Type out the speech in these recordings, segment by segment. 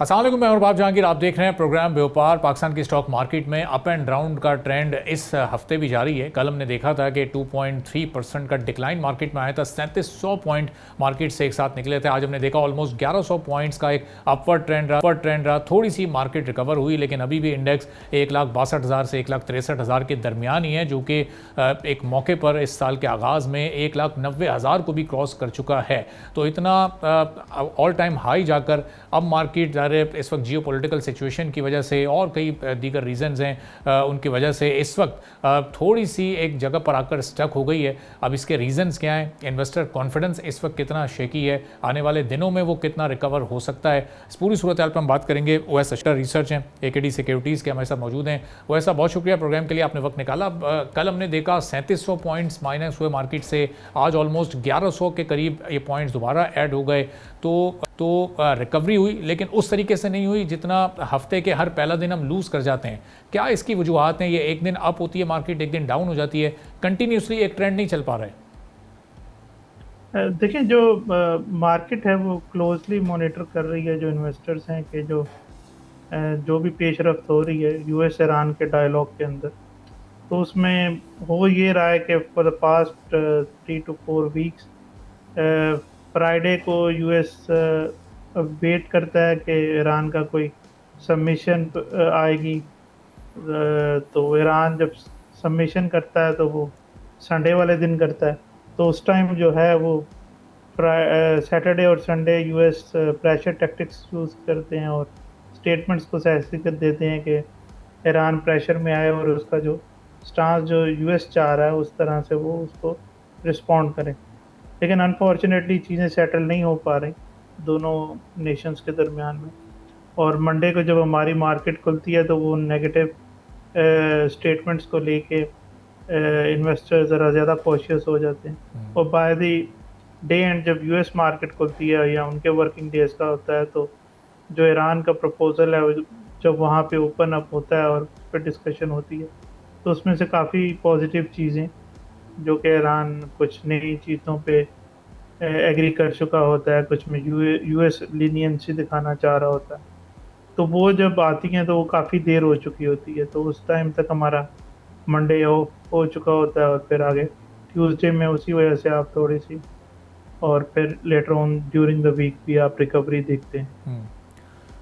अस्सलाम वालेकुम, मैं और जहांगीर। आप देख रहे हैं प्रोग्राम व्यापार। पाकिस्तान की स्टॉक मार्केट में अप एंड डाउन का ट्रेंड इस हफ्ते भी जारी है। कल हमने देखा था कि 2.3% का डिक्लाइन मार्केट में आया था। 3700 पॉइंट मार्केट से एक साथ निकले थे। आज हमने देखा ऑलमोस्ट 1100 पॉइंट्स का एक अपवर्ड ट्रेंड रहा। थोड़ी सी मार्केट रिकवर हुई, लेकिन अभी भी इंडेक्स 1,62,000 से 1,63,000 के दरमियान ही है, जो कि एक मौके पर इस साल के आगाज़ में 1,90,000 को भी क्रॉस कर चुका है। तो इतना ऑल टाइम हाई जाकर अब मार्केट इस वक्त जियोपॉलिटिकल सिचुएशन की वजह से और कई दीगर रीजंस हैं, उनकी वजह से इस वक्त थोड़ी सी एक जगह पर आकर स्टक हो गई है। अब इसके रीजंस क्या हैं, इन्वेस्टर कॉन्फिडेंस इस वक्त कितना शेकी है, आने वाले दिनों में वो कितना रिकवर हो सकता है, इस पूरी सूरत हाल पर हम बात करेंगे। ओएस अशर रिसर्च हैं, एकेडी सिक्योरिटीज़ के हमारे साथ मौजूद हैं। ओएस साहब, बहुत शुक्रिया प्रोग्राम के लिए, आपने वक्त निकाला। कल हमने देखा 3700 पॉइंट्स माइनस हुए मार्केट से, आज ऑलमोस्ट 1100 के करीब ये पॉइंट्स दोबारा ऐड हो गए। तो रिकवरी हुई, लेकिन उस तरीके से नहीं हुई जितना हफ्ते के हर पहला दिन हम लूज़ कर जाते हैं। क्या इसकी वजूहत हैं? ये एक दिन अप होती है मार्केट, एक दिन डाउन हो जाती है, कंटिन्यूसली एक ट्रेंड नहीं चल पा रहा है। देखिए, जो मार्केट है वो क्लोजली मॉनिटर कर रही है जो इन्वेस्टर्स हैं कि जो भी पेशरफ्त हो रही है यूएस ईरान के डायलॉग के अंदर। तो उसमें हो ये रहा है कि for the past 3 to 4 weeks Friday को यूएस वेट करता है कि ईरान का कोई सबमिशन आएगी। तो ईरान जब सबमिशन करता है तो वो संडे वाले दिन करता है। तो उस टाइम जो है वो सैटरडे और Sunday US pressure tactics use करते हैं और स्टेटमेंट्स को ऐसे कर देते हैं कि ईरान प्रेशर में आए और उसका जो स्टांस जो यूएस चाह रहा है उस तरह से वो उसको रिस्पॉन्ड करें। लेकिन अनफॉर्चुनेटली चीज़ें सेटल नहीं हो पा रही दोनों नेशंस के दरमियान में। और मंडे को जब हमारी मार्केट खुलती है तो वो नेगेटिव स्टेटमेंट्स को लेके इन्वेस्टर ज़रा ज़्यादा कॉशियस हो जाते हैं। और बाय द डे एंड जब यूएस मार्केट खुलती है या उनके वर्किंग डेज का होता है तो जो ईरान का प्रपोज़ल है जब वहाँ पे ओपन अप होता है और उस पर डिस्कशन होती है तो उसमें से काफ़ी पॉजिटिव चीज़ें जो कि ईरान कुछ नई चीज़ों पे एग्री कर चुका होता है, कुछ में यूएस लीनियंसी दिखाना चाह रहा होता है। तो वो जब आती हैं तो वो काफ़ी देर हो चुकी होती है, तो उस टाइम तक हमारा मंडे हो चुका होता है और फिर आगे ट्यूसडे में उसी वजह से आप थोड़ी सी और फिर later on during the week भी आप रिकवरी देखते हैं।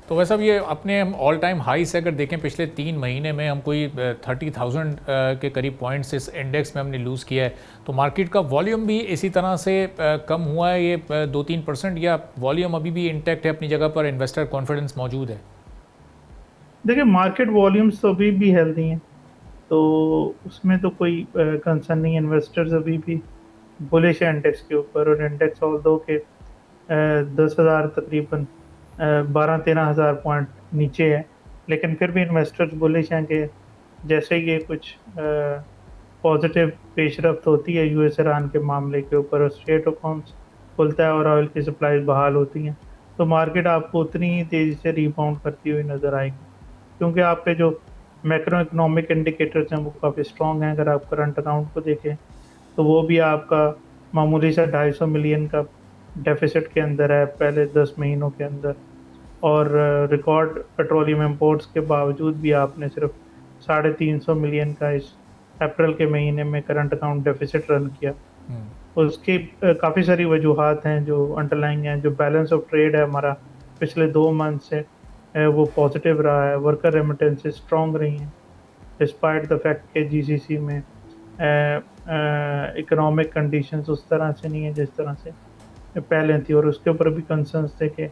तो वैसा भी ये अपने हम ऑल टाइम हाई से अगर देखें पिछले 3 महीने में हम कोई 30,000 के करीब पॉइंट्स इस इंडेक्स में हमने लूज़ किया है। तो मार्केट का वॉल्यूम भी इसी तरह से कम हुआ है, ये 2-3%, या वॉल्यूम अभी भी इंटैक्ट है अपनी जगह पर, इन्वेस्टर कॉन्फिडेंस मौजूद है? देखिए, मार्केट वॉल्यूम्स तो अभी भी हेल्दी हैं, तो उसमें तो कोई कंसर्न नहीं है। इन्वेस्टर्स अभी भी बुलिश है इंडेक्स के ऊपर, और इंडेक्स ऑल्दो के 10,000 तकरीबन 12-13 हज़ार पॉइंट नीचे है, लेकिन फिर भी इन्वेस्टर्स बुलिश हैं कि जैसे ये कुछ पॉजिटिव पेशरफ्त होती है यूएस ईरान के मामले के ऊपर और स्ट्रेट ऑफ हॉर्मुज़ खुलता है और ऑयल की सप्लाई बहाल होती हैं, तो मार्केट आपको उतनी ही तेज़ी से रिबाउंड करती हुई नज़र आएगी। क्योंकि आपके जो मैक्रो इकोनॉमिक इंडिकेटर्स हैं वो काफ़ी स्ट्रॉन्ग हैं। अगर आप करंट अकाउंट को देखें तो वो भी आपका मामूली सा 250 मिलियन का डेफिसिट के अंदर है पहले 10 महीनों के अंदर। और रिकॉर्ड पेट्रोलियम इंपोर्ट्स के बावजूद भी आपने सिर्फ 350 मिलियन का इस अप्रैल के महीने में करंट अकाउंट डेफिसिट रन किया। उसकी काफ़ी सारी वजूहात हैं जो अंडरलाइंग हैं। जो बैलेंस ऑफ ट्रेड है हमारा पिछले 2 मंथ से वो पॉजिटिव रहा है। वर्कर रेमिटेंसेस स्ट्रॉन्ग रही हैं डिस्पाइट द फैक्ट कि जीसीसी में इकोनॉमिक कंडीशंस उस तरह से नहीं है जिस तरह से पहले थी, और उसके ऊपर भी कंसर्न्स थे कि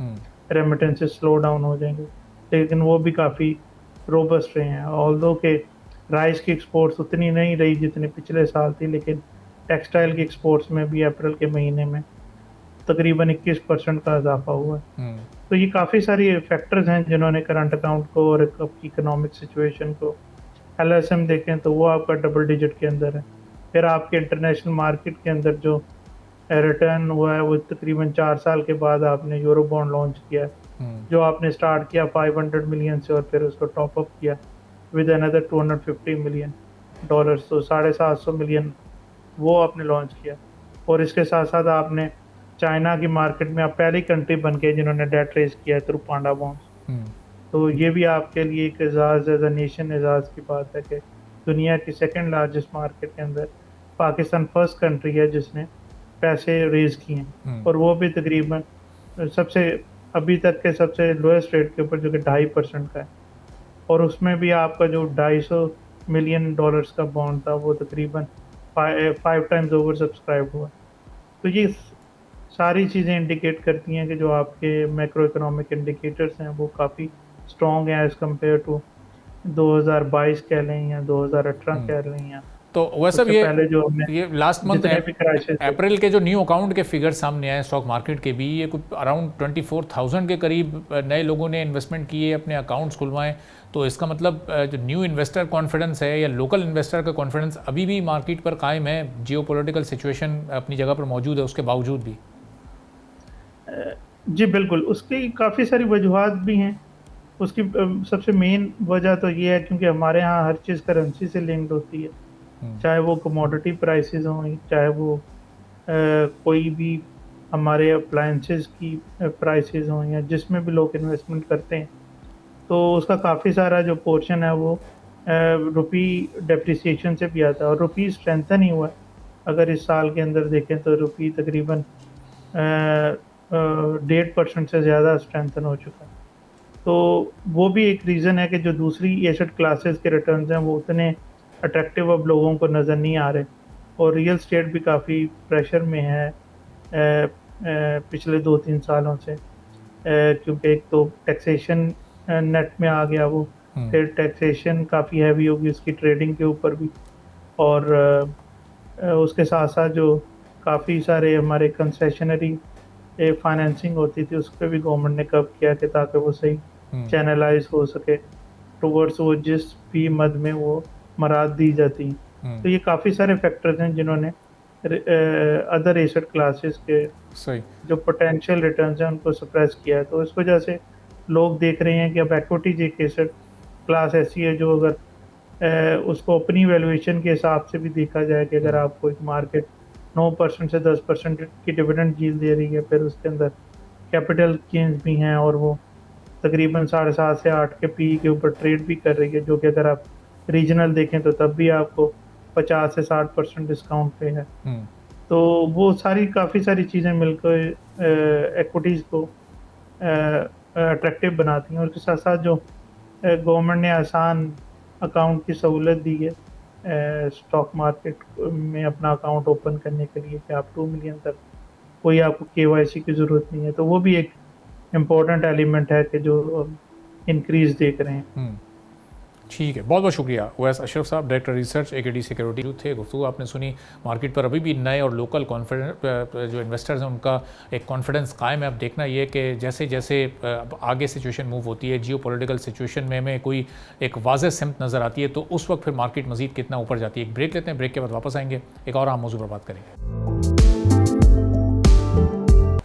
रेमिटेंसेस स्लो डाउन हो जाएंगे, लेकिन वो भी काफ़ी रोबस्ट रहे हैं। ऑल्दो के राइस की एक्सपोर्ट्स उतनी नहीं रही जितनी पिछले साल थी, लेकिन टेक्सटाइल की एक्सपोर्ट्स में भी अप्रैल के महीने में तकरीबन 21% का इजाफा हुआ है। तो ये काफ़ी सारी फैक्टर्स हैं जिन्होंने करंट अकाउंट को और इकोनॉमिक सिचुएशन को, एलएसएम देखें तो वो आपका डबल डिजिट के अंदर है। फिर आपके इंटरनेशनल मार्केट के अंदर जो रिटर्न हुआ है वो तकरीबन 4 साल के बाद आपने यूरो बॉन्ड लॉन्च किया है, जो आपने स्टार्ट किया 500 मिलियन से और फिर उसको टॉप अप किया विद अनदर 250 मिलियन डॉलर्स, तो 750 मिलियन वो आपने लॉन्च किया। और इसके साथ साथ आपने चाइना की मार्केट में आप पहली कंट्री बन के जिन्होंने डेट रेज किया है थ्रू पांडा बॉन्ड्स। तो ये भी आपके लिए एक एजाज़ एज अ नेशन एजाज़ की बात है कि दुनिया की सेकंड लार्जेस्ट मार्केट के अंदर पाकिस्तान फर्स्ट कंट्री है जिसने पैसे रेज़ किए हैं, और वो भी तकरीबन सबसे अभी तक के सबसे लोएस्ट रेट के ऊपर, जो कि 2.5% का है। और उसमें भी आपका जो $250 मिलियन का बॉन्ड था वो तकरीबन 5 टाइम्स ओवर सब्सक्राइब हुआ। तो ये सारी चीज़ें इंडिकेट करती हैं कि जो आपके मैक्रो इकोनॉमिक इंडिकेटर्स हैं वो काफ़ी स्ट्रॉन्ग हैं एज़ कम्पेयर टू 2022 कह लें या 2018 कह लें, या तो वैसे उससे पहले जो हमने ये लास्ट मंथ जितने भी क्राइसिस अप्रैल के जो न्यू अकाउंट के फिगर सामने आए स्टॉक मार्केट के भी, ये कुछ अराउंड 24,000 के करीब नए लोगों ने इन्वेस्टमेंट किए, अपने अकाउंट्स खुलवाएं। तो इसका मतलब जो न्यू इन्वेस्टर कॉन्फिडेंस है या लोकल इन्वेस्टर का कॉन्फिडेंस अभी भी मार्केट पर कायम है, जियोपॉलिटिकल सिचुएशन अपनी जगह पर मौजूद है उसके बावजूद भी। जी बिल्कुल, उसकी काफ़ी सारी वजूहात भी हैं। उसकी सबसे मेन वजह तो ये है क्योंकि हमारे यहाँ हर चीज़ करेंसी से लिंक्ड होती है। चाहे वो कमोडिटी प्राइसेस हों, चाहे वो कोई भी हमारे अप्लायंसेस की प्राइसेस हों, या जिसमें भी लोग इन्वेस्टमेंट करते हैं, तो उसका काफ़ी सारा जो पोर्शन है वो रुपी डेप्रिसिएशन से भी आता है, और रुपी स्ट्रेंथन ही हुआ है। अगर इस साल के अंदर देखें तो रुपी तकरीबन 1.5% से ज़्यादा स्ट्रेंथन हो चुका है। तो वो भी एक रीज़न है कि जो दूसरी एसेट क्लासेस के रिटर्न्स हैं वो उतने अट्रैक्टिव अब लोगों को नज़र नहीं आ रहे, और रियल एस्टेट भी काफ़ी प्रेशर में है पिछले 2-3 सालों से, क्योंकि एक तो टैक्सेशन नेट में आ गया वो, फिर टैक्सेशन काफ़ी हैवी होगी उसकी ट्रेडिंग के ऊपर भी, और उसके साथ-साथ जो काफ़ी सारे हमारे कंसेशनरी फाइनेंसिंग होती थी उस पे भी गवर्नमेंट ने कब किया कि ताकि वो सही चैनलाइज़ हो सके टुवर्ड्स वो जिस भी मद में वो मराद दी जाती हैं। तो ये काफ़ी सारे फैक्टर्स हैं जिन्होंने अदर एसेट क्लासेस के सही जो पोटेंशियल रिटर्न्स हैं उनको सप्रेस किया है। तो इस वजह से लोग देख रहे हैं कि अब इक्विटीज एक एसेट क्लास ऐसी है जो अगर उसको अपनी वैल्यूएशन के हिसाब से भी देखा जाए कि अगर आपको एक मार्केट 9% से 10% की डिविडेंड यील्ड दे रही है, फिर उसके अंदर कैपिटल गेन्स भी हैं, और वो तकरीबन 7.5 से 8 के पी के ऊपर ट्रेड भी कर रही है, जो कि अगर आप रीजनल देखें तो तब भी आपको 50 से 60% डिस्काउंट पे है। तो वो सारी काफ़ी सारी चीज़ें मिलकर इक्विटीज़ को अट्रैक्टिव बनाती हैं, और उसके साथ साथ जो गवर्नमेंट ने आसान अकाउंट की सहूलत दी है स्टॉक मार्केट में अपना अकाउंट ओपन करने के लिए कि आप 2 मिलियन तक कोई आपको केवाईसी की ज़रूरत नहीं है, तो वो भी एक इम्पोर्टेंट एलिमेंट है कि जो इंक्रीज़ देख रहे हैं। ठीक है, बहुत बहुत शुक्रिया ओवैस अशरफ साहब, डायरेक्टर रिसर्च एकेडी सिक्योरिटी जो थे। गुफ्तगू आपने सुनी, मार्केट पर अभी भी नए और लोकल कॉन्फिडेंस जो इन्वेस्टर्स हैं उनका एक कॉन्फिडेंस कायम है। अब देखना ये कि जैसे जैसे आगे सिचुएशन मूव होती है, जियो पॉलिटिकल सिचुएशन में हमें कोई एक वाज़ेह सिमत नज़र आती है, तो उस वक्त फिर मार्केट मज़ीद कितना ऊपर जाती है। एक ब्रेक लेते हैं, ब्रेक के बाद वापस आएंगे, एक और अहम मौजू पर बात करेंगे।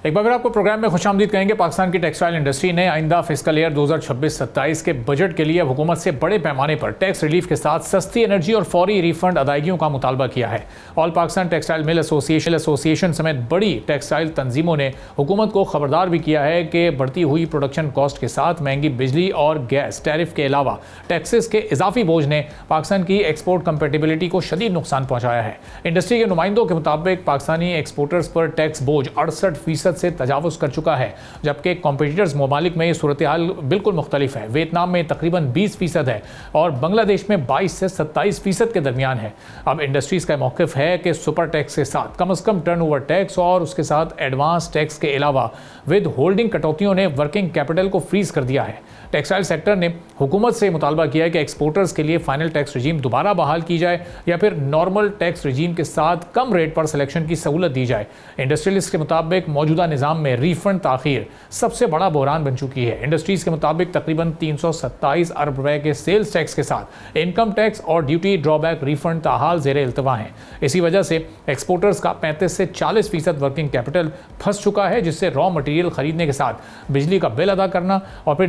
एक बार फिर आपको प्रोग्राम में खुशामदीद कहेंगे। पाकिस्तान की टेक्सटाइल इंडस्ट्री ने आइंदा फिस्कल ईयर 2026-27 के बजट के लिए हुकूमत से बड़े पैमाने पर टैक्स रिलीफ के साथ सस्ती एनर्जी और फौरी रिफंड अदायगियों का मुतालबा किया है। All Pakistan textile mill association समेत बड़ी टेक्सटाइल तंजीमों ने हुकूमत को खबरदार भी किया है कि बढ़ती हुई प्रोडक्शन कॉस्ट के साथ महंगी बिजली और गैस टैरिफ के अलावा टैक्सेस के इजाफी बोझ ने पाकिस्तान की एक्सपोर्ट कंपेटिबिलिटी को शदीद नुकसान पहुँचाया है। इंडस्ट्री के नुमाइंदों के मुताबिक पाकिस्तानी एक्सपोर्टर्स पर टैक्स बोझ 68% से तजावुज़ कर चुका है, जबकि कॉम्पिटिटर्स ममालिक में ये सूरत हाल बिल्कुल मुख्तलिफ है। वियतनाम में तकरीबन 20% है और बांग्लादेश में 22 से 27% के दरमियान है। अब इंडस्ट्रीज़ का मौक़िफ़ है कि सुपर टैक्स के साथ कम अज़ कम टर्नओवर टैक्स और उसके साथ एडवांस टैक्स के अलावा विद होल्डिंग कटौतियों ने वर्किंग कैपिटल को फ्रीज कर दिया है। टेक्सटाइल सेक्टर ने हुकूमत से मुतालबा किया है कि एक्सपोर्टर्स के लिए फाइनल टैक्स रजीम दोबारा बहाल की जाए या फिर नॉर्मल टैक्स रजीम के साथ कम रेट पर सिलेक्शन की सहूलत दी जाए। इंडस्ट्रियलिस्ट के मुताबिक मौजूदा निज़ाम में रिफंड ताखीर सबसे बड़ा बहरान बन चुकी है। इंडस्ट्रीज़ के मुताबिक तकरीबन 327 अरब रुपए के सेल्स टैक्स के साथ इनकम टैक्स और ड्यूटी ड्रॉबैक रिफंड ताहाल ज़ेर इल्तवा हैं। इसी वजह से एक्सपोर्टर्स का 35 से 40% वर्किंग कैपिटल फंस चुका है, जिससे रॉ मटेरियल खरीदने के साथ बिजली का बिल अदा करना और फिर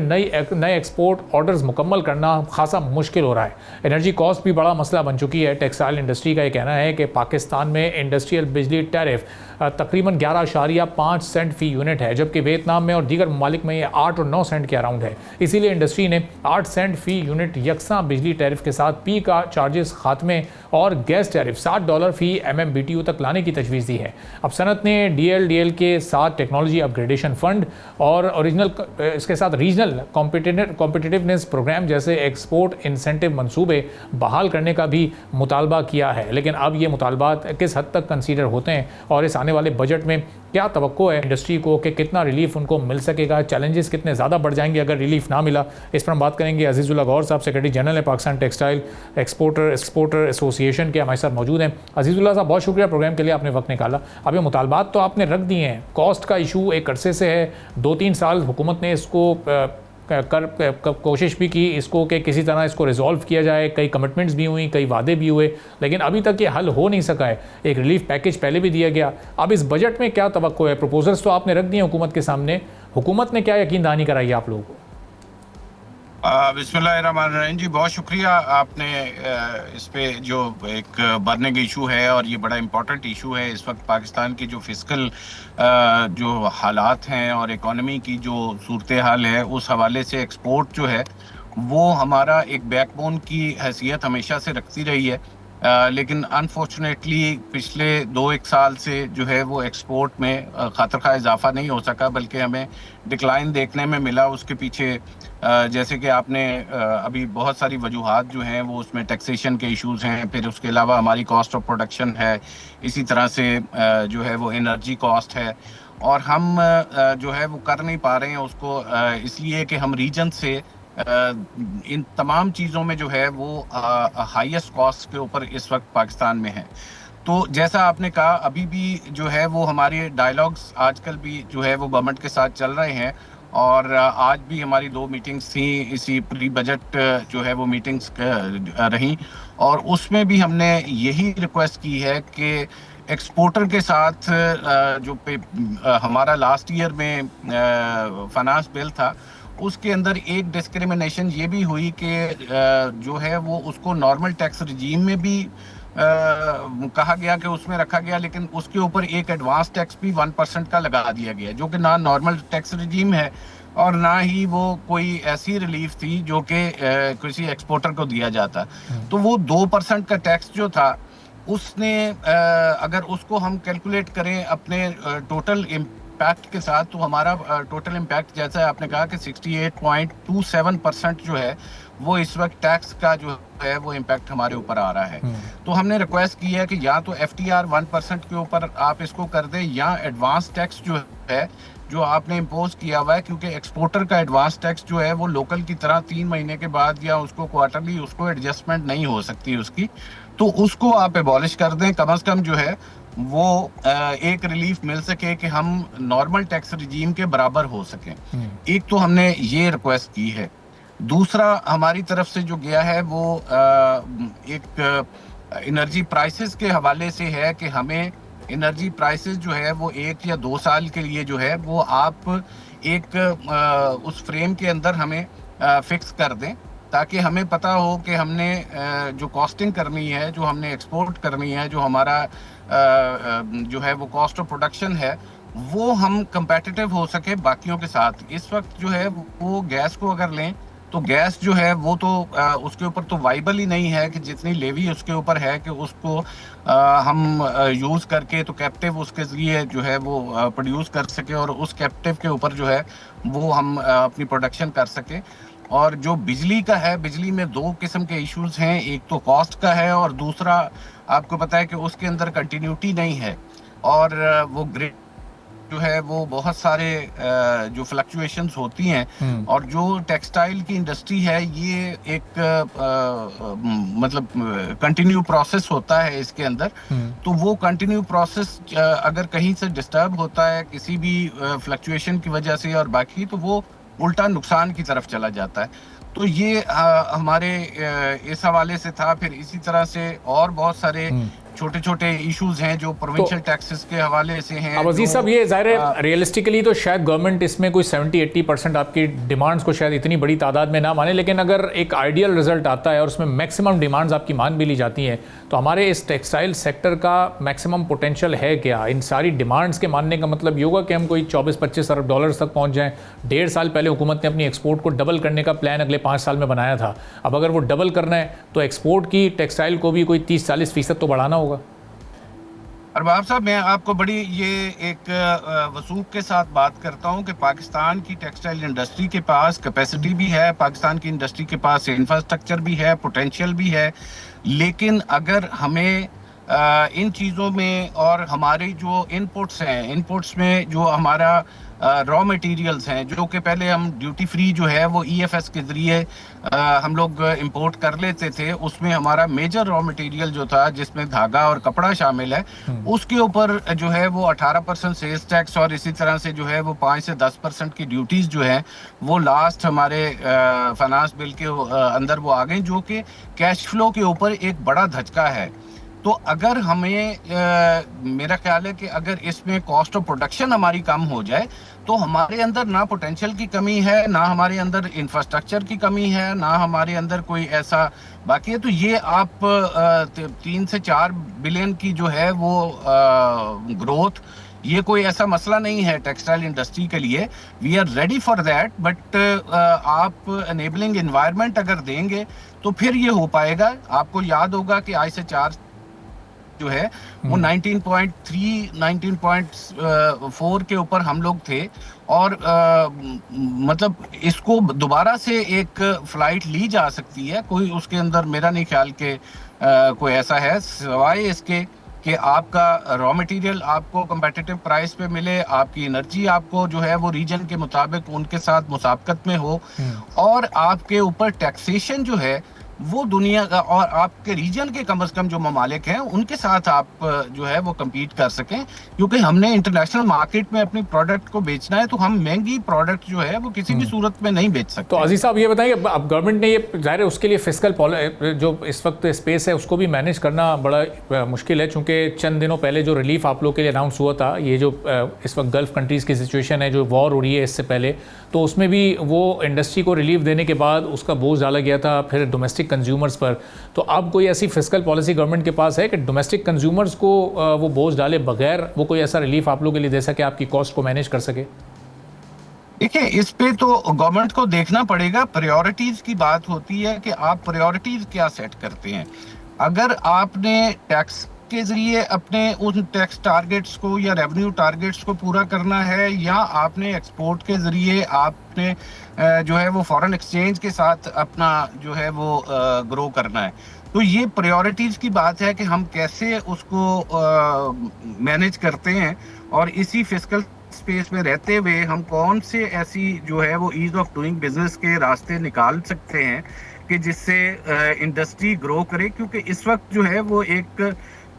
नए एक्सपोर्ट ऑर्डर्स मुकम्मल करना खासा मुश्किल हो रहा है। एनर्जी कॉस्ट भी बड़ा मसला बन चुकी है। टेक्सटाइल इंडस्ट्री का ये कहना है कि पाकिस्तान में इंडस्ट्रियल बिजली टैरिफ तकरीबन 11.5 सेंट फी यूनिट है, जबकि वियतनाम में और दीगर ममालिक में ये 8 और 9 सेंट के अराउंड है। इसीलिए इंडस्ट्री ने 8 सेंट फी यूनिट यकसा बिजली टैरिफ के साथ पी का चार्जेस खात्मे और गैस टैरिफ $60 फी MMBTU तक लाने की तजवीज़ दी है। अब सनत ने DL के साथ टेक्नोलॉजी अपग्रेडेशन फंड और इसके साथ रीजनल कॉम्पिटिटिवनेस प्रोग्राम जैसे एक्सपोर्ट इंसेंटिव मंसूबे बहाल करने का भी मुतालबा किया है। लेकिन अब ये मुतालबात किस हद तक कंसीडर होते हैं और इस आने वाले बजट में क्या तवक्को है इंडस्ट्री को कि कितना रिलीफ उनको मिल सकेगा, चैलेंजेस कितने ज़्यादा बढ़ जाएंगे अगर रिलीफ ना मिला, इस पर हम बात करेंगे। अजीज़ुल्लाह गौर साहब सेक्रेटरी जनरल है पाकिस्तान टेक्सटाइल एक्सपोर्टर एसोसिएशन के, हमारे साथ मौजूद हैं। अजीज़ुल्लाह साहब, बहुत शुक्रिया प्रोग्राम के लिए, आपने वक्त निकाला। अब ये मुतालबात तो आपने रख दिए हैं, कॉस्ट का इशू एक अरसे से है, 2-3 साल हुकूमत ने इसको कोशिश भी की इसको कि किसी तरह इसको रिजॉल्व किया जाए, कई कमिटमेंट्स भी हुई, कई वादे भी हुए, लेकिन अभी तक ये हल हो नहीं सका है। एक रिलीफ पैकेज पहले भी दिया गया, अब इस बजट में क्या तवक्को है? प्रपोजल्स तो आपने रख दिए हुकूमत के सामने, हुकूमत ने क्या यकीन दहानी कराई आप लोगों को? बिस्मिल्लाहिर्रहमानिर्रहीम जी, बहुत शुक्रिया। आपने इस पे जो एक बर्निंग इशू है और ये बड़ा इम्पोर्टेंट इशू है इस वक्त पाकिस्तान की जो फिजिकल जो हालात हैं और इकोनॉमी की जो सूरत हाल है, उस हवाले से एक्सपोर्ट जो है वो हमारा एक बैकबोन की हैसियत हमेशा से रखती रही है। लेकिन अनफॉर्चुनेटली पिछले 2-1 साल से जो है वो एक्सपोर्ट में खातर इजाफा नहीं हो सका, बल्कि हमें डिक्लाइन देखने में मिला। उसके पीछे जैसे कि आपने अभी बहुत सारी वजूहात जो हैं वो उसमें टैक्सेशन के इश्यूज हैं, फिर उसके अलावा हमारी कॉस्ट ऑफ प्रोडक्शन है, इसी तरह से जो है वो एनर्जी कॉस्ट है, और हम जो है वो कर नहीं पा रहे हैं उसको इसलिए कि हम रीजन से इन तमाम चीज़ों में जो है वो हाईएस्ट कॉस्ट के ऊपर इस वक्त पाकिस्तान में है। तो जैसा आपने कहा, अभी भी जो है वो हमारे डायलॉग्स आजकल भी जो है वो गवर्नमेंट के साथ चल रहे हैं, और आज भी हमारी 2 मीटिंग्स थी, इसी प्री बजट जो है वो मीटिंग्स रहीं, और उसमें भी हमने यही रिक्वेस्ट की है कि एक्सपोर्टर के साथ जो हमारा लास्ट ईयर में फाइनेंस बिल था उसके अंदर एक डिस्क्रिमिनेशन ये भी हुई कि जो है वो उसको नॉर्मल टैक्स रिजीम में भी कहा गया कि उसमें रखा गया, लेकिन उसके ऊपर एक एडवांस टैक्स भी 1% का लगा दिया गया, जो कि ना नॉर्मल टैक्स रिजीम है और ना ही वो कोई ऐसी रिलीफ थी जो कि किसी एक्सपोर्टर को दिया जाता। तो वो 2% का टैक्स जो था उसने अगर उसको हम कैलकुलेट करें अपने टोटल इम्पैक्ट के साथ, तो हमारा टोटल इम्पैक्ट जैसा आपने कहा कि 68.27% जो है वो इस वक्त टैक्स का जो है वो इम्पैक्ट हमारे ऊपर आ रहा है। तो हमने रिक्वेस्ट की है कि या तो FTR 1% के ऊपर आप इसको कर दें, या एडवांस टैक्स जो है जो आपने इम्पोज किया हुआ है, क्योंकि एक्सपोर्टर का एडवांस टैक्स जो है वो लोकल की तरह 3 महीने के बाद या उसको क्वार्टरली उसको एडजस्टमेंट नहीं हो सकती उसकी, तो उसको आप एबॉलिश कर दें। कम से कम जो है वो एक रिलीफ मिल सके कि हम नॉर्मल टैक्स रिजीम के बराबर हो सकें। एक तो हमने ये रिक्वेस्ट की है। दूसरा हमारी तरफ से जो गया है वो एक एनर्जी प्राइसेस के हवाले से है कि हमें एनर्जी प्राइसेस जो है वो 1 या 2 साल के लिए जो है वो आप एक उस फ्रेम के अंदर हमें फिक्स कर दें, ताकि हमें पता हो कि हमने जो कॉस्टिंग करनी है, जो हमने एक्सपोर्ट करनी है, जो हमारा जो है वो कॉस्ट ऑफ प्रोडक्शन है, वो हम कंपेटिटिव हो सके बाकियों के साथ। इस वक्त जो है वो गैस को अगर लें तो गैस जो है वो तो उसके ऊपर तो वाइबल ही नहीं है कि जितनी लेवी उसके ऊपर है कि उसको हम यूज़ करके तो कैप्टिव उसके लिए जो है वो प्रोड्यूस कर सके, और उस कैप्टिव के ऊपर जो है वो हम अपनी प्रोडक्शन कर सके। और जो बिजली का है, बिजली में 2 किस्म के इश्यूज हैं, एक तो कॉस्ट का है और दूसरा आपको पता है कि उसके अंदर कंटिन्यूटी नहीं है, और वो ग्रिड जो है वो बहुत सारे जो फ्लक्चुएशंस होती हैं, और जो टेक्सटाइल की इंडस्ट्री है ये एक मतलब कंटिन्यू प्रोसेस होता है इसके अंदर। तो वो कंटिन्यू प्रोसेस अगर कहीं से डिस्टर्ब होता है किसी भी फ्लक्चुएशन की वजह से और बाकी, तो वो उल्टा नुकसान की तरफ चला जाता है। तो ये हमारे इस हवाले से था। फिर इसी तरह से और बहुत सारे छोटे छोटे इश्यूज हैं जो प्रोविंशियल टैक्सेस के हवाले से हैं। अब अजीज साहब, ये ज़ाहिर है रियलिस्टिकली तो शायद गवर्नमेंट इसमें कोई 70-80% आपकी डिमांड्स को शायद इतनी बड़ी तादाद में ना माने, लेकिन अगर एक आइडियल रिजल्ट आता है और उसमें मैक्सिमम डिमांड्स आपकी मान भी ली जाती हैं, तो हमारे इस टेक्सटाइल सेक्टर का मैक्सिमम पोटेंशियल है क्या? इन सारी डिमांड्स के मानने का मतलब ये होगा कि हम कोई 24-25 अरब डॉलर्स तक पहुँच जाएँ। 1.5 साल पहले हुकूमत ने अपनी एक्सपोर्ट को डबल करने का प्लान अगले 5 साल में बनाया था। अब अगर वो डबल करना है तो एक्सपोर्ट की टेक्सटाइल को भी कोई 30-40% तो बढ़ाना होगा। अरबाब साहब, मैं आपको बड़ी ये एक वसूख के साथ बात करता हूं कि पाकिस्तान की टेक्सटाइल इंडस्ट्री के पास कैपेसिटी भी है, पाकिस्तान की इंडस्ट्री के पास इंफ्रास्ट्रक्चर भी है, पोटेंशियल भी है, लेकिन अगर हमें इन चीज़ों में और हमारी जो इनपुट्स हैं, इनपुट्स में जो हमारा रॉ मटेरियल्स हैं जो कि पहले हम ड्यूटी फ्री जो है वो EFS के ज़रिए हम लोग इंपोर्ट कर लेते थे, उसमें हमारा मेजर रॉ मटेरियल जो था जिसमें धागा और कपड़ा शामिल है, उसके ऊपर जो है वो 18% सेल्स टैक्स और इसी तरह से जो है वो 5 से 10% की ड्यूटीज़ जो है वो लास्ट हमारे फाइनेंस बिल के अंदर वो आ गई, जो कि कैश फ्लो के ऊपर एक बड़ा धचका है। तो अगर हमें मेरा ख्याल है कि अगर इसमें कॉस्ट ऑफ प्रोडक्शन हमारी कम हो जाए तो हमारे अंदर ना पोटेंशियल की कमी है, ना हमारे अंदर इंफ्रास्ट्रक्चर की कमी है, ना हमारे अंदर कोई ऐसा बाकी है। तो ये आप 3 से 4 बिलियन की जो है वो ग्रोथ, ये कोई ऐसा मसला नहीं है टेक्सटाइल इंडस्ट्री के लिए। We are ready for that, but आप एनेबलिंग एनवायरनमेंट अगर देंगे तो फिर ये हो पाएगा। आपको याद होगा कि आज से 4 जो है वो 19.3 19.4 के ऊपर हम लोग थे और मतलब इसको दोबारा से एक फ्लाइट ली जा सकती है, कोई उसके अंदर मेरा नहीं ख्याल के कोई ऐसा है, सिवाय इसके कि आपका रॉ मटेरियल आपको कंपेटिटिव प्राइस पे मिले, आपकी एनर्जी आपको जो है वो रीजन के मुताबिक उनके साथ मुसाबकत में हो, और आपके ऊपर टैक्सेशन जो है वो दुनिया का और आपके रीजन के कम से कम जो ममालिक हैं उनके साथ आप जो है वो कम्पीट कर सकें। क्योंकि हमने इंटरनेशनल मार्केट में अपनी प्रोडक्ट को बेचना है, तो हम महंगी प्रोडक्ट जो है वो किसी भी सूरत में नहीं बेच सकते। तो अजीज साहब ये बताइए, अब गवर्नमेंट ने ये ज़ाहिर है उसके लिए फिस्कल जो इस वक्त स्पेस है उसको भी मैनेज करना बड़ा मुश्किल है, चूँकि चंद दिनों पहले जो रिलीफ आप लोग के लिए अनाउंस हुआ था, ये जो इस वक्त गल्फ़ कंट्रीज़ की सिचुएशन है, जो वॉर हो रही है इससे पहले, तो उसमें भी वो इंडस्ट्री को रिलीफ देने के बाद उसका बोझ डाला गया था फिर डोमेस्टिक कंज्यूमर्स पर। तो अब कोई ऐसी फिस्कल पॉलिसी गवर्नमेंट के पास है कि डोमेस्टिक कंज्यूमर्स को वो बोझ डाले बगैर वो कोई ऐसा रिलीफ आप लोगों के लिए दे सके, आपकी कॉस्ट को मैनेज कर सके? देखिए, इस पे तो गवर्नमेंट को देखना पड़ेगा। प्रायोरिटीज की बात होती है कि आप प्रायोरिटीज क्या सेट करते हैं। अगर आपने टैक्स के जरिए अपने उन टैक्स टारगेट्स को या रेवेन्यू टारगेट्स को पूरा करना है, या आपने एक्सपोर्ट के जरिए आपने जो है वो फॉरेन एक्सचेंज के साथ अपना जो है वो ग्रो करना है, तो ये प्रायोरिटीज की बात है कि हम कैसे उसको मैनेज करते हैं, और इसी फिस्कल स्पेस में रहते हुए हम कौन से ऐसी जो है वो ईज ऑफ डूइंग बिजनेस के रास्ते निकाल सकते हैं कि जिससे इंडस्ट्री ग्रो करे। क्योंकि इस वक्त जो है वो एक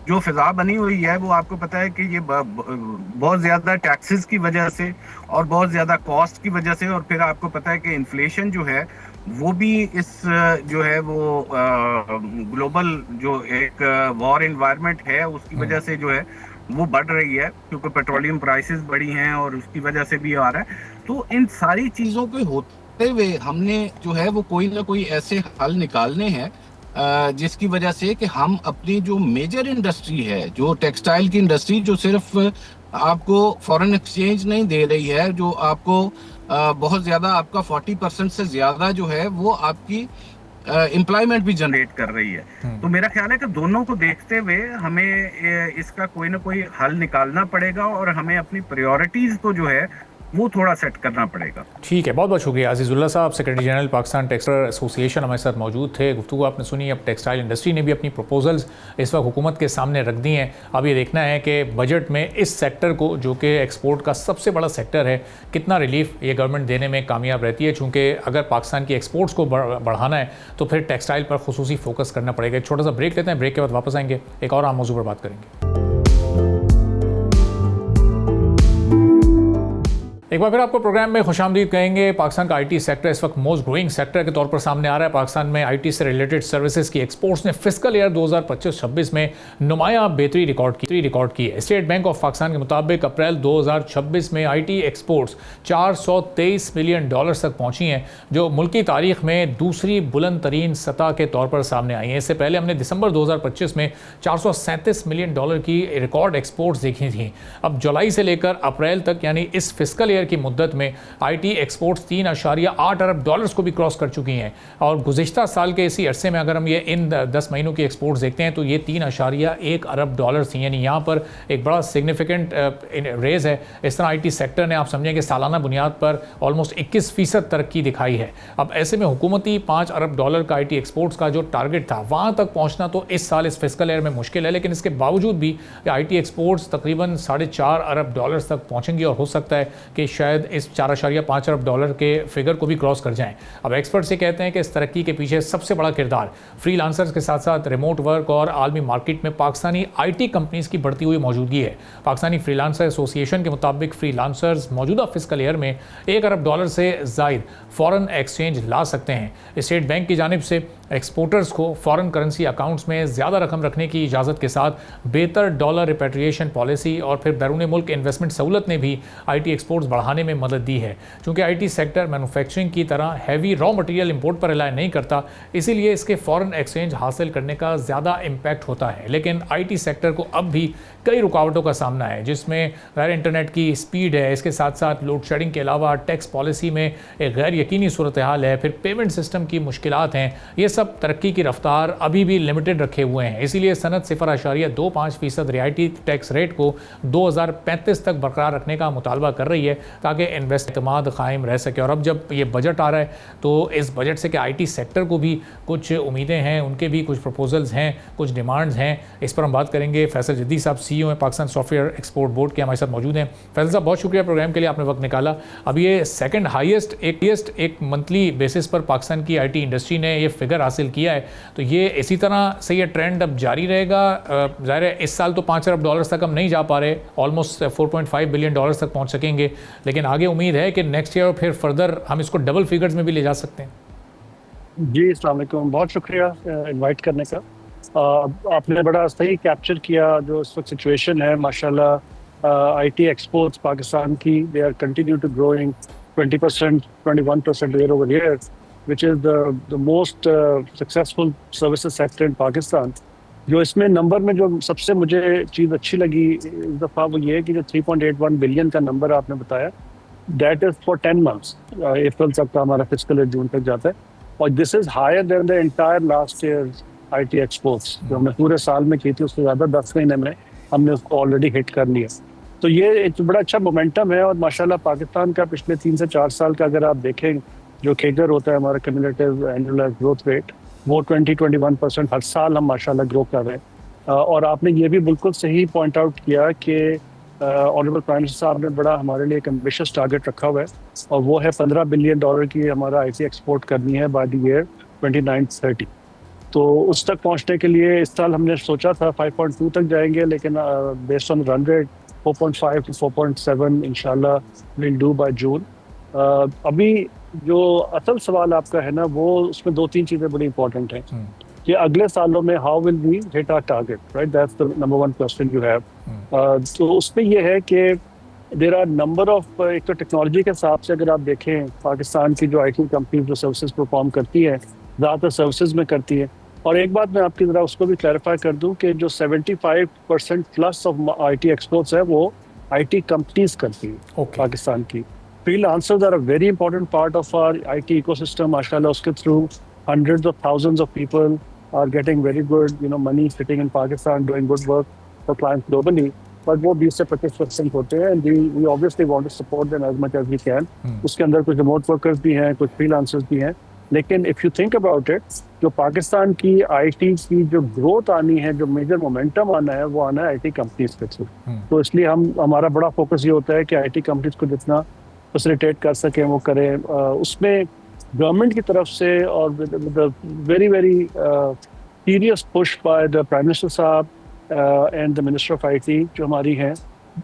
जो फिजा बनी हुई है वो आपको पता है कि ये बहुत ज़्यादा टैक्सेस की वजह से और बहुत ज़्यादा कॉस्ट की वजह से, और फिर आपको पता है कि इन्फ्लेशन जो है वो भी इस जो है वो ग्लोबल जो एक वॉर एनवायरनमेंट है उसकी वजह से जो है वो बढ़ रही है, क्योंकि पेट्रोलियम प्राइसेस बढ़ी हैं और उसकी वजह से भी आ रहा है। तो इन सारी चीज़ों के होते हुए हमने जो है वो कोई ना कोई ऐसे हल निकालने हैं जिसकी वजह से कि हम अपनी जो मेजर इंडस्ट्री है, जो टेक्सटाइल की इंडस्ट्री, जो सिर्फ आपको फॉरेन एक्सचेंज नहीं दे रही है, जो आपको बहुत ज़्यादा आपका 40% से ज़्यादा जो है वो आपकी एम्प्लॉयमेंट भी जनरेट कर रही है। तो मेरा ख्याल है कि दोनों को देखते हुए हमें इसका कोई ना कोई हल निकालना पड़ेगा और हमें अपनी प्रायोरिटीज़ को जो है वो थोड़ा सेट करना पड़ेगा। ठीक है, बहुत बहुत शुक्रिया अजीज़ुल्लाह साहब, secretary general Pakistan textile association हमारे साथ मौजूद थे। गुफ्तगू आपने सुनी। अब टेक्सटाइल इंडस्ट्री ने भी अपनी प्रपोजल्स इस वक्त हुकूमत के सामने रख दी हैं। अब ये देखना है कि बजट में इस सेक्टर को, जो कि एक्सपोर्ट का सबसे बड़ा सेक्टर है, कितना रिलीफ ये गवर्नमेंट देने में कामयाब रहती है। चूँकि अगर पाकिस्तान की एक्सपोर्ट्स को बढ़ाना है तो फिर टेक्सटाइल पर खुसूसी फोकस करना पड़ेगा। एक छोटा सा ब्रेक लेते हैं, ब्रेक के बाद वापस आएंगे, एक और आम मौजू पर बात करेंगे। एक बार फिर आपको प्रोग्राम में खुशामदीद कहेंगे। पाकिस्तान का आईटी सेक्टर इस वक्त मोस्ट ग्रोइंग सेक्टर के तौर पर सामने आ रहा है। पाकिस्तान में आईटी से रिलेटेड सर्विसेज की एक्सपोर्ट्स ने फिस्कल ईयर 2025-26 में नुमाया बेहतरी रिकॉर्ड की है। स्टेट बैंक ऑफ पाकिस्तान के मुताबिक अप्रैल 2026 में आईटी एक्सपोर्ट्स $423 मिलियन तक पहुंची हैं, जो मुल्की तारीख में दूसरी बुलंद तरीन सतह के तौर पर सामने आई है। इससे पहले हमने दिसंबर 2025 में $437 मिलियन की रिकॉर्ड एक्सपोर्ट्स देखी थी। अब जुलाई से लेकर अप्रैल तक यानी इस फिस्कल ईयर की मुद्दत में आईटी एक्सपोर्ट्स $3.8 अरब को भी क्रॉस कर चुकी हैं। और गुज़िश्ता साल के इसी अरसे में अगर हम ये इन 10 महीनों की एक्सपोर्ट्स देखते हैं तो ये $3.1 अरब थी, यानी यहाँ पर एक बड़ा सिग्निफिकेंट रेज है। इस तरह आईटी सेक्टर ने आप समझें कि सालाना बुनियाद पर ऑलमोस्ट 21% तरक्की दिखाई है। अब ऐसे में हुकूमती $5 अरब का आईटी एक्सपोर्ट्स का जो टारगेट था वहाँ तक पहुँचना तो इस साल इस फिस्कल ईयर में मुश्किल है, लेकिन इसके बावजूद भी आईटी एक्सपोर्ट्स तकरीबन $4.5 अरब तक पहुँचेंगी और हो सकता है कि शायद इस $4.5 अरब के फिगर को भी क्रॉस कर जाएं। अब एक्सपर्ट्स ये कहते हैं कि इस तरक्की के पीछे सबसे बड़ा किरदार फ्रीलांसर्स के साथ साथ रिमोट वर्क और आलमी मार्केट में पाकिस्तानी आईटी कंपनीज की बढ़ती हुई मौजूदगी है। पाकिस्तानी फ्रीलांसर एसोसिएशन के मुताबिक फ्रीलांसर्स मौजूदा फिस्कल ईयर में $1 अरब से जायद फॉरेन एक्सचेंज ला सकते हैं। स्टेट बैंक की जानिब से एक्सपोर्टर्स को फॉरेन करेंसी अकाउंट्स में ज़्यादा रकम रखने की इजाज़त के साथ बेहतर डॉलर रिपेट्रिएशन पॉलिसी और फिर बैरून मुल्क इन्वेस्टमेंट सहूलत ने भी आईटी एक्सपोर्ट्स बढ़ाने में मदद दी है। चूँकि आईटी सेक्टर मैन्युफैक्चरिंग की तरह हैवी रॉ मटेरियल इंपोर्ट पर रिलाय नहीं करता, इसीलिए इसके फॉरेन एक्सचेंज हासिल करने का ज़्यादा इम्पैक्ट होता है। लेकिन आईटी सेक्टर को अब भी कई रुकावटों का सामना है, जिसमें गैर इंटरनेट की स्पीड है, इसके साथ साथ लोड शेडिंग के अलावा टैक्स पॉलिसी में एक गैर यकीनी सूरत हाल है, फिर पेमेंट सिस्टम की मुश्किलात हैं। ये सब तरक्की की रफ्तार अभी भी लिमिटेड रखे हुए हैं। इसीलिए सनत 0.25% रियायती टैक्स रेट को 2035 तक बरकरार रखने का मुतालबा कर रही है, ताकि इन्वेस्ट एतमाद कायम रह सके। और अब जब ये बजट आ रहा है तो इस बजट से कि आईटी सेक्टर को भी कुछ उम्मीदें हैं, उनके भी कुछ प्रपोजल्स हैं, कुछ डिमांड्स हैं। इस पर हम बात करेंगे। फैसल जद्दी साहब सीईओ हैं पाकिस्तान सॉफ्टवेयर एक्सपोर्ट बोर्ड के, हमारे साथ मौजूद हैं। फैसल साहब, बहुत शुक्रिया प्रोग्राम के लिए, आपने वक्त निकाला। अब ये सेकंड हाईएस्ट एक मंथली बेसिस पर पाकिस्तान की आईटी इंडस्ट्री ने ये फिगर हासिल किया है, तो ये इसी तरह से ये ट्रेंड अब जारी रहेगा। ज़ाहिर है इस साल तो $5 अरब तक हम नहीं जा पा रहे, ऑलमोस्ट $4.5 बिलियन तक पहुंच सकेंगे, लेकिन आगे उम्मीद है कि नेक्स्ट ईयर फिर फर्दर हम इसको डबल फिगर्स में भी ले जा सकते हैं। जी, अस्सलाम वालेकुम, बहुत शुक्रिया इनवाइट करने का। आपने बड़ा सही कैप्चर किया जो इस वक्त सिचुएशन है। माशाल्लाह आईटी एक्सपोर्ट्स पाकिस्तान की they are continue to growing 20%, 21% year over year, which is the most successful services sector in Pakistan. जो इसमें नंबर में जो सबसे मुझे चीज़ अच्छी लगी इस दफ़ा वो ये है कि जो 3.81 बिलियन का नंबर आपने बताया, दैट इज़ फॉर 10 मंथ्स। अप्रैल तक का हमारा फिस्कल ईयर जून तक जाता है, और this is higher than the entire last year IT exports जो हमने पूरे साल में की थी, उससे ज़्यादा 10 महीने में हमने उसको ऑलरेडी हिट कर लिया। तो ये एक बड़ा अच्छा मोमेंटम है। और माशाल्लाह पाकिस्तान का पिछले 3 से 4 साल का अगर आप देखें जो केगर होता है हमारा क्यूमुलेटिव एनुअल ग्रोथ रेट, वो 20-21% हर साल हम माशाल्लाह ग्रो कर रहे हैं। और आपने ये भी बिल्कुल सही पॉइंट आउट किया कि ऑनरेबल प्राइम मिनिस्टर साहब ने बड़ा हमारे लिए एक एम्बिशियस टारगेट रखा हुआ है, और वो है $15 बिलियन की हमारा आईटी एक्सपोर्ट करनी है बाय द ईयर 29-30। तो उस तक पहुंचने के लिए इस साल हमने सोचा था 5.2 तक जाएंगे, लेकिन based on run rate 4.5 to 4.7 इंशाल्लाह विल डू बाय जून। अभी जो असल सवाल आपका है ना, वो उसमें 2-3 चीज़ें बड़ी इंपॉर्टेंट हैं कि अगले सालों में how will we hit our target, right? That's the number 1 question you have. तो उसमें ये है कि देयर आर नंबर ऑफ, एक तो टेक्नोलॉजी के हिसाब से अगर आप देखें पाकिस्तान की जो आईटी कंपनीज जो सर्विसेज परफॉर्म करती है, ज़्यादातर सर्विसेज में करती है। और एक बात मैं आपकी ज़रा उसको भी क्लैरिफाई कर दूं कि जो 75% प्लस ऑफ आईटी एक्सपोर्ट्स है वो आईटी कंपनीज करती है पाकिस्तान की। Freelancers are a very important part of our IT ecosystem. माशाल्लाह उसके through hundreds of thousands of people are getting very good, money sitting in Pakistan doing good work for clients globally. But वो 20 से 25% होते हैं, and we obviously want to support them as much as we can. उसके अंदर कुछ remote workers भी हैं, कुछ freelancers भी हैं। लेकिन if you think about it, जो पाकिस्तान की आईटी की जो ग्रोथ आनी है, जो मेजर मोमेंटम आना है, वो आना है आईटी कंपनीज के थ्रू। तो इसलिए हमारा बड़ा फोकस ये होता है कि आईटी कंपनीज को जितना फैसिलिटेट कर सकें वो करें। उसमें गवर्नमेंट की तरफ से और very very serious push by the prime minister साहब and the minister of IT जो हमारी हैं,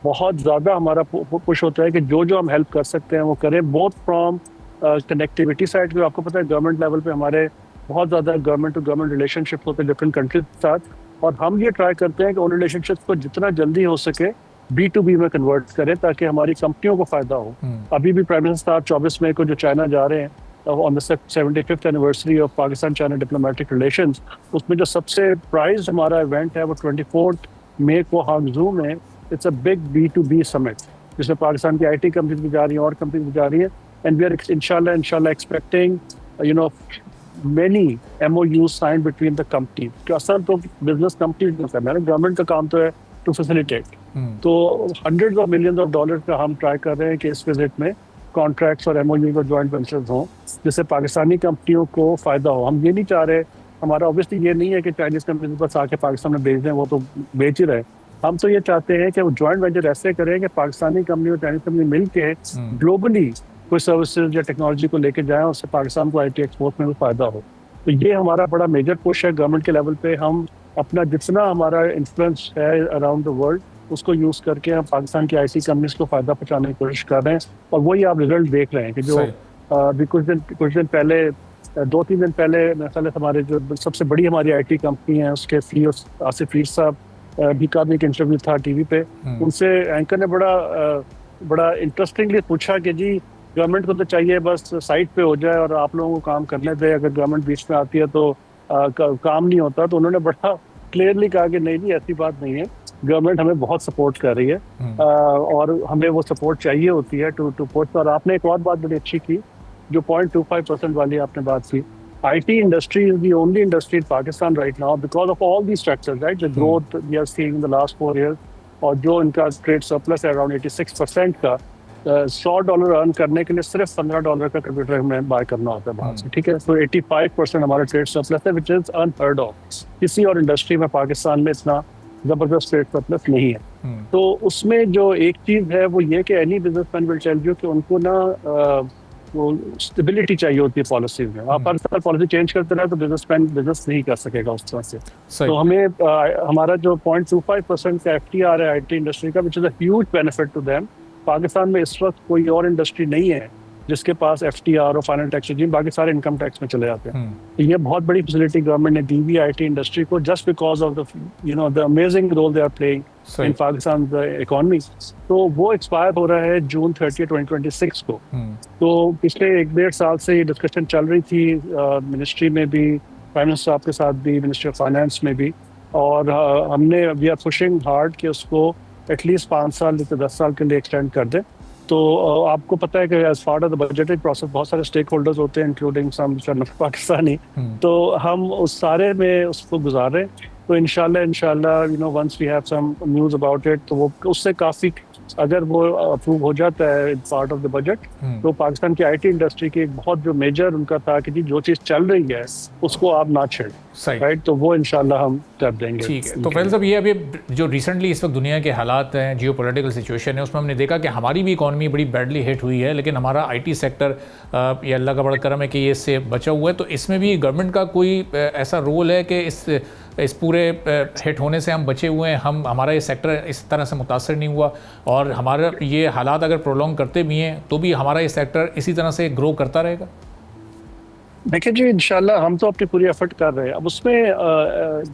बहुत ज़्यादा हमारा पुश होता है कि जो जो हम हेल्प कर सकते हैं वो करें, बोथ फ्रॉम कनेक्टिविटी साइड पे। आपको पता है गवर्नमेंट लेवल पे हमारे बहुत ज़्यादा गवर्नमेंट टू गवर्नमेंट रिलेशनशिप होते हैं डिफरेंट कंट्रीज के साथ, और हम ये ट्राई करते हैं कि उन रिलेशनशिप्स को जितना जल्दी हो सके B2B में कन्वर्ट करें ताकि हमारी कंपनियों को फायदा हो। अभी भी प्राइम मिनिस्टर साहब 24 मई को जो चाइना जा रहे हैं on the 75th anniversary of Pakistan China diplomatic relations, उसमें जो सबसे प्राइज हमारा इवेंट है वो 24 मई को हांगझू में, it's a big B2B summit जिसमें पाकिस्तान की IT कंपनीज भी जा रही हैं और कंपनीज भी जा रही हैं, एंड वी आर इंशाल्लाह expecting you know many MOUs signed between the companies। कि असल तो बिजनेस कंपनीज में करना है, गवर्नमेंट का काम तो है टू फैसिलिटेट। तो hundreds of millions of dollars का हम ट्राई कर रहे हैं कि इस विजिट में कॉन्ट्रैक्ट्स और MOUs और जॉइंट वेंचर्स हों जिससे पाकिस्तानी कंपनियों को फ़ायदा हो। हम ये नहीं चाह रहे, हमारा ऑब्वियसली ये नहीं है कि चाइनीज़ कंपनीज बस आके पाकिस्तान में बेच दें, वो तो बेच ही रहे। हम तो ये चाहते हैं कि वो जॉइंट वेंचर ऐसे करें कि पाकिस्तानी कंपनी और चाइनीज़ कंपनी मिल के ग्लोबली कोई सर्विसेज या टेक्नोलॉजी को लेके जाएं, उससे पाकिस्तान को IT एक्सपोर्ट में भी फ़ायदा हो। तो ये हमारा बड़ा मेजर पुश है गवर्नमेंट के लेवल पे। हम अपना जितना हमारा इन्फ्लुएंस है अराउंड द वर्ल्ड उसको यूज़ करके हम पाकिस्तान की IT कंपनीज को फ़ायदा पहुँचाने की कोशिश कर रहे हैं, और वही आप रिजल्ट देख रहे हैं कि जो अभी कुछ दिन पहले 2-3 दिन पहले मेरे ख्याल हमारे जो सबसे बड़ी हमारी IT कंपनी है उसके CEO आसिफ रीर साहब भी का भी एक इंटरव्यू था TV पे, उनसे एंकर ने बड़ा इंटरेस्टिंगली पूछा कि जी गवर्नमेंट को तो चाहिए बस साइट पे हो जाए और आप लोगों को काम करने दें, अगर गवर्नमेंट बीच में आती है तो काम नहीं होता। तो उन्होंने बड़ा क्लियरली कहा कि नहीं ऐसी बात नहीं है, गवर्नमेंट हमें बहुत सपोर्ट कर रही है और हमें वो सपोर्ट चाहिए होती है टू पुश। और आपने एक और बात बड़ी अच्छी की जो 0.25% वाली आपने बात की, IT industry is the only industry in Pakistan right now because of all these factors, right? The growth we are seeing in the last 4 years, और जो इनका ट्रेड सरप्लस है अराउंड 86% का, $100 अर्न करने के लिए सिर्फ $15 का कंप्यूटर हमें बाय करना होता है बाहर से, ठीक है। तो 85% हमारा ट्रेड सरप्लस है, विच इज अनहर्ड ऑफ। किसी और इंडस्ट्री में पाकिस्तान में इतना जबरदस्त ट्रेड सरप्लस नहीं है। तो उसमें जो एक चीज़ है वो ये कि any businessman will tell you कि उनको ना वो स्टेबिलिटी चाहिए होती है पॉलिसीज में। आप हर साल पॉलिसी चेंज करते रहे तो बिजनेसमैन बिजनेस नहीं कर सकेगा उस तरह से। तो हमें हमारा जो 0.25% का FTR है IT इंडस्ट्री का, which is a huge benefit to them. Pakistan में इस वक्त कोई और इंडस्ट्री नहीं है जिसके पास FTR और फाइनल टैक्स रिजीम, बाकी सारे इनकम टैक्स में चले जाते हैं। तो ये बहुत बड़ी फैसिलिटी गवर्नमेंट ने दी हुई IT इंडस्ट्री को, just because of the amazing role they are playing in Pakistan economy. तो वो एक्सपायर हो रहा है जून 30, 2026 को। तो पिछले 1-1.5 साल से ये डिस्कशन चल रही थी मिनिस्ट्री में भी, प्राइम मिनिस्टर साहब के साथ भी, मिनिस्ट्री ऑफ फाइनेंस में भी, और हमने वी आर पुशिंग हार्ड कि उसको एटलीस्ट 5 साल या 10 साल के लिए एक्सटेंड कर दें। तो आपको पता है कि as part of the budgetary process बहुत सारे स्टेक होल्डर्स होते हैं इंक्लूडिंग सम पाकिस्तानी, तो हम उस सारे में उसको गुजार रहे हैं। तो इंशाल्लाह once we have some news about it, तो वो उससे काफ़ी अगर वो अप्रूव हो जाता है पार्ट ऑफ द बजट, तो पाकिस्तान की IT इंडस्ट्री की एक बहुत जो मेजर उनका था कि जी जो चीज़ चल रही है उसको आप ना छेड़ें, राइट। तो वो इंशाल्लाह हम कर देंगे। ठीक है। तो फैसल साहब, ये अभी जो रिसेंटली इस वक्त दुनिया के हालात हैं, जियो पोलिटिकल सिचुएशन है, उसमें हमने देखा कि हमारी भी इकॉनमी बड़ी बैडली हिट हुई है, लेकिन हमारा IT सेक्टर ये अल्लाह का बड़ा करम है कि ये इससे बचा हुआ है। तो इसमें भी गवर्नमेंट का कोई ऐसा रोल है कि इस पूरे हिट होने से हम बचे हुए हैं, हमारा ये सेक्टर इस तरह से मुतासर नहीं हुआ, और हमारा ये हालात अगर प्रोलॉन्ग करते भी हैं तो भी हमारा ये सेक्टर इसी तरह से ग्रो करता रहेगा? देखिए जी, इंशाल्लाह हम तो अपनी पूरी एफर्ट कर रहे हैं। अब उसमें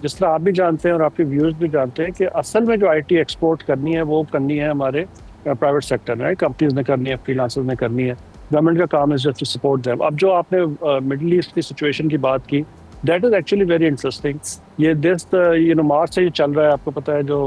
जिस तरह आप भी जानते हैं और आपके व्यूअर्स भी जानते हैं कि असल में जो IT एक्सपोर्ट करनी है वो करनी है हमारे प्राइवेट सेक्टर में, कंपनीज ने करनी है, फ्रीलांसर्स ने करनी है। गवर्नमेंट का काम है जस्ट टू सपोर्ट देम। अब जो आपने मिडल ईस्ट की सिचुएशन की बात की, that is actually very interesting. ये देश मार्च से ये चल रहा है, आपको पता है जो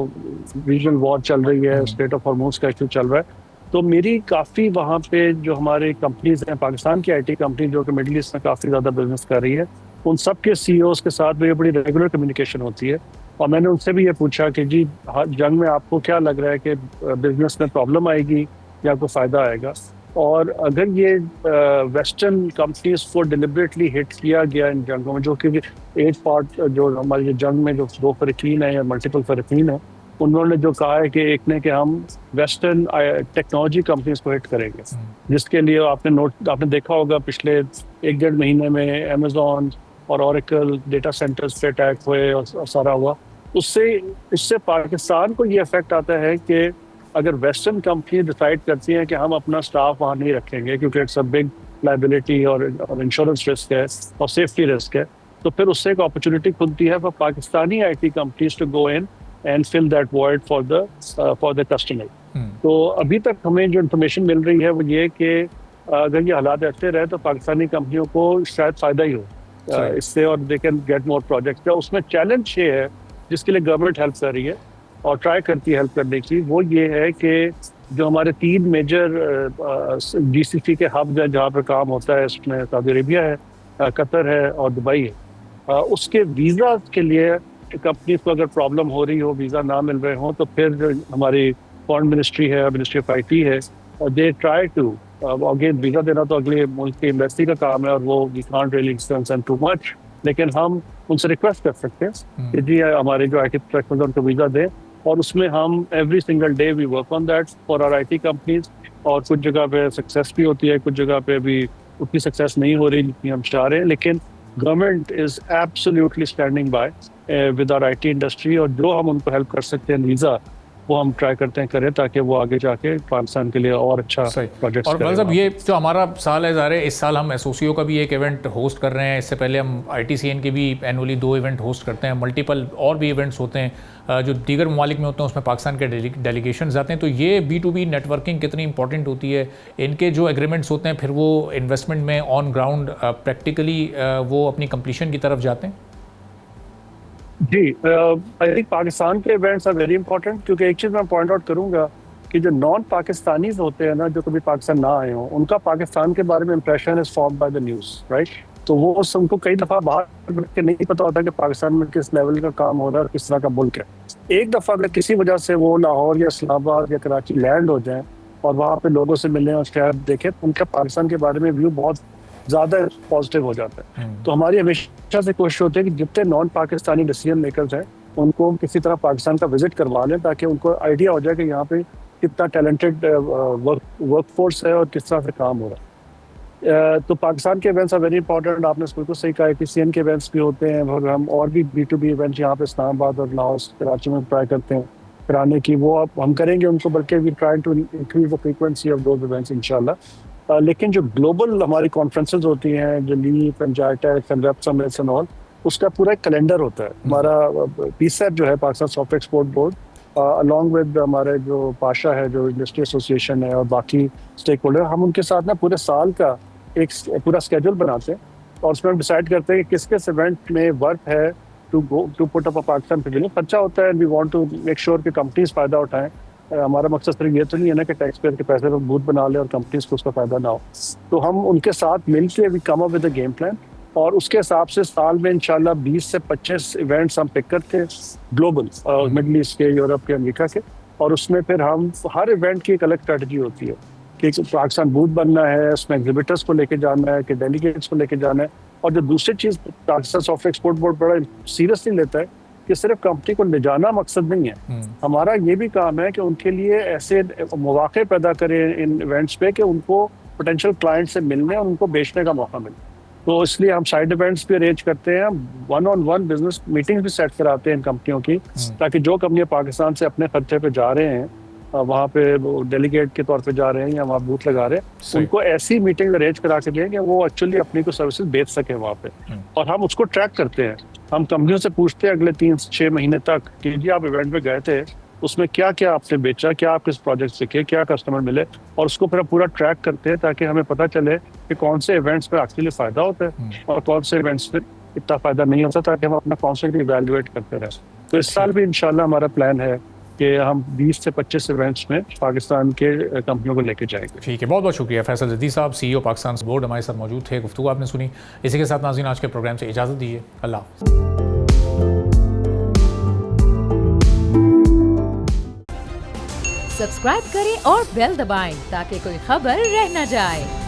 रीजनल वॉर चल रही है, स्टेट ऑफ हॉर्मोज का इशू चल रहा है। तो मेरी काफ़ी वहाँ पे जो हमारे कंपनीज हैं, पाकिस्तान की IT कंपनी जो कि मिडल ईस्ट में काफ़ी ज़्यादा बिजनेस कर रही है, उन सब के CEOs के साथ भी बड़ी रेगुलर कम्युनिकेशन होती है। और मैंने उनसे भी ये पूछा कि जी जंग में आपको क्या लग रहा है कि बिजनेस में प्रॉब्लम आएगी या आपको फ़ायदा आएगा, और अगर ये वेस्टर्न कंपनीज को डिलिबरेटली हिट किया गया इन जंगों में, जो कि एक पार्ट जो हमारी जंग में जो 2 फ़रीक़ीन है या मल्टीपल फ़रीक़ीन है, उन्होंने जो कहा है कि एक ने कि हम वेस्टर्न टेक्नोलॉजी कंपनीज को हिट करेंगे, जिसके लिए आपने देखा होगा पिछले 1-1.5 महीने में अमेज़ॉन और ओरेकल डेटा सेंटर्स पे अटैक हुए और सारा हुआ। उससे पाकिस्तान को ये इफेक्ट आता है कि अगर वेस्टर्न कंपनी डिसाइड करती हैं कि हम अपना स्टाफ वहाँ नहीं रखेंगे क्योंकि इट्स अ बिग लाइबिलिटी और इंश्योरेंस रिस्क है और सेफ्टी रिस्क है, तो फिर उससे एक अपॉर्चुनिटी खुलती है for Pakistani IT companies to go in and fill that void for the customer. तो अभी तक हमें जो इन्फॉर्मेशन मिल रही है वो ये कि अगर ये हालात ऐसे रहे तो पाकिस्तानी कंपनियों को शायद फ़ायदा ही हो इससे, और they can get more projects. उसमें चैलेंज ये है जिसके लिए गवर्नमेंट हेल्प कर रही है और ट्राई करती है हेल्प करने की, वो ये है कि जो हमारे 3 मेजर GCC के हब हैं जहाँ पर काम होता है, इसमें सऊदी अरेबिया है, कतर है और दुबई है, उसके वीज़ा के लिए कंपनी को अगर प्रॉब्लम हो रही हो, वीज़ा ना मिल रहे हो, तो फिर जो हमारी फॉरेन मिनिस्ट्री है, मिनिस्ट्री ऑफ IT है, they try to again visa देना तो अगले मुल्क की एम्बेसी का काम है और वो we can't really concern too much, लेकिन हम उनसे रिक्वेस्ट कर सकते हैं कि जी हमारे जो IT प्रोफेशनल्स उनको वीज़ा दें, और उसमें हम every single day we work on that for our IT companies. और कुछ जगह पे सक्सेस भी होती है, कुछ जगह पे भी उतनी सक्सेस नहीं हो रही जितनी हम चाह रहे हैं, लेकिन government is absolutely standing by with our IT industry, और जो हम उनको हेल्प कर सकते हैं वीज़ा वो हम ट्राई करते हैं करें ताकि वो आगे जाके पाकिस्तान के लिए और अच्छा प्रोजेक्ट। और मतलब ये जो हमारा साल है ज़ाहिर है, इस साल हम एसोसियो का भी एक इवेंट होस्ट कर रहे हैं, इससे पहले हम ITCN के भी एनुअली 2 इवेंट होस्ट करते हैं, मल्टीपल और भी इवेंट्स होते हैं जो दीगर ममालिक में होते हैं, उसमें पाकिस्तान के डेलीगेशन आते हैं। तो ये B2B नेटवर्किंग कितनी इंपॉर्टेंट होती है, इनके जो एग्रीमेंट्स होते हैं फिर वो इन्वेस्टमेंट में ऑन ग्राउंड प्रैक्टिकली वो अपनी कंप्लीशन की तरफ जाते हैं। जी, आई थिंक पाकिस्तान के इवेंट्स आर वेरी इंपॉर्टेंट, क्योंकि एक चीज़ मैं पॉइंट आउट करूंगा कि जो नॉन पाकिस्तानीज होते हैं ना, जो कभी पाकिस्तान ना आए हों, उनका पाकिस्तान के बारे में impression is formed by the news, right. तो वो उनको कई दफ़ा बाहर बैठ के नहीं पता होता कि पाकिस्तान में किस लेवल का काम हो रहा है और किस तरह का मुल्क है। एक दफ़ा अगर किसी वजह से वो लाहौर या इस्लामाबाद या कराची लैंड हो जाए और वहाँ पे लोगों से मिलने और शहर देखें, तो उनका पाकिस्तान के बारे में व्यू बहुत ज़्यादा पॉजिटिव हो जाता है। तो हमारी हमेशा से कोशिश होती है कि जितने नॉन पाकिस्तानी डिसीजन मेकर्स हैं उनको किसी तरह पाकिस्तान का विजिट करवा लें, ताकि उनको आइडिया हो जाए कि यहाँ पे कितना टैलेंटेड वर्कफोर्स है और किस तरह से काम हो रहा है। तो पाकिस्तान के इवेंट्स आर वेरी इंपॉर्टेंट। आपने बिल्कुल सही कहा, ITCN के इवेंट्स भी होते हैं, और हम और भी B2B इवेंट्स यहाँ पे इस्लामाबाद और लाहौर कराची में ट्राई करते हैं कराने की, वो अब हम करेंगे उनको, बल्कि we try to increase the frequency of those events इंशाल्लाह। लेकिन जो ग्लोबल हमारी कॉन्फ्रेंसेज होती हैं, जो LEAP and Zaytech and Rep summits and all, उसका पूरा एक कैलेंडर होता है। हमारा PSAP जो है, Pakistan software export board, along with हमारे जो पाशा है, जो इंडस्ट्री एसोसिएशन है और बाकी स्टेक होल्डर, हम उनके साथ ना पूरे साल का एक पूरा स्केड्यूल बनाते हैं और उसमें हम डिसाइड करते हैं कि किस किस इवेंट में वर्क है to put up a Pakistan pavilion. खर्चा होता है, we want to make sure कि कंपनीज फ़ायदा उठाएं। हमारा मकसद सिर्फ ये तो नहीं है ना कि टैक्स पेयर के पैसे पर बूथ बना ले और कंपनीज को उसका फ़ायदा ना हो। तो हम उनके साथ मिल के we come up with a game plan, और उसके हिसाब से साल में इंशाल्लाह 20 से 25 इवेंट्स हम पिक करते हैं, ग्लोबल, मिडल ईस्ट के, यूरोप के, अमेरिका के। और उसमें फिर हम हर इवेंट की एक अलग स्ट्रेटजी होती है कि पाकिस्तान बूथ बनना है, उसमें एग्जिबिटर्स को लेके जाना है, कि डेलीगेट्स को लेके जाना है। और जो दूसरी चीज़ पाकिस्तान सॉफ्टवेयर एक्सपोर्ट बोर्ड बड़ा सीरियसली लेता है कि सिर्फ कंपनी को ले जाना मकसद नहीं है, हमारा ये भी काम है कि उनके लिए ऐसे मौके पैदा करें इन इवेंट्स पे कि उनको पोटेंशियल क्लाइंट से मिलने और उनको बेचने का मौका मिले। तो इसलिए हम साइड इवेंट्स भी अरेंज करते हैं, 1-on-1 बिजनेस मीटिंग्स भी सेट कराते हैं इन कंपनियों की, ताकि जो कंपनियां पाकिस्तान से अपने खर्चे पे जा रहे हैं, वहाँ पे डेलीगेट के तौर पे जा रहे हैं या वहाँ बूथ लगा रहे हैं, उनको ऐसी मीटिंग अरेंज करा के दें कि वो एक्चुअली अपनी को सर्विसेज बेच सके वहाँ पे। और हम उसको ट्रैक करते हैं, हम कंपनियों से पूछते हैं अगले 3 से 6 महीने तक कि जी आप इवेंट पे गए थे, उसमें क्या क्या आपने बेचा, क्या आप किस प्रोजेक्ट सीखे, क्या कस्टमर मिले, और उसको फिर पूरा ट्रैक करते हैं ताकि हमें पता चले कि कौन से इवेंट्स पे एक्चुअली फ़ायदा होता है और कौन से इवेंट्स पे इतना फ़ायदा नहीं होता, ताकि हम अपना कॉन्सेप्ट इवेल्युएट करते रहें। तो इस साल भी इंशाल्लाह हमारा प्लान है कि हम 20 से 25 इवेंट्स में पाकिस्तान के कंपनियों को लेके जाएंगे। ठीक है, बहुत बहुत शुक्रिया फैसल जदीद साहब, CEO पाकिस्तान बोर्ड, हमारे साथ मौजूद थे, गुफ्तगू आपने सुनी। इसी के साथ नाज़रीन आज के प्रोग्राम से इजाज़त दीजिए, अल्लाह हाफ़िज़। सब्सक्राइब करें और बेल दबाएं ताकि कोई खबर रह न जाए।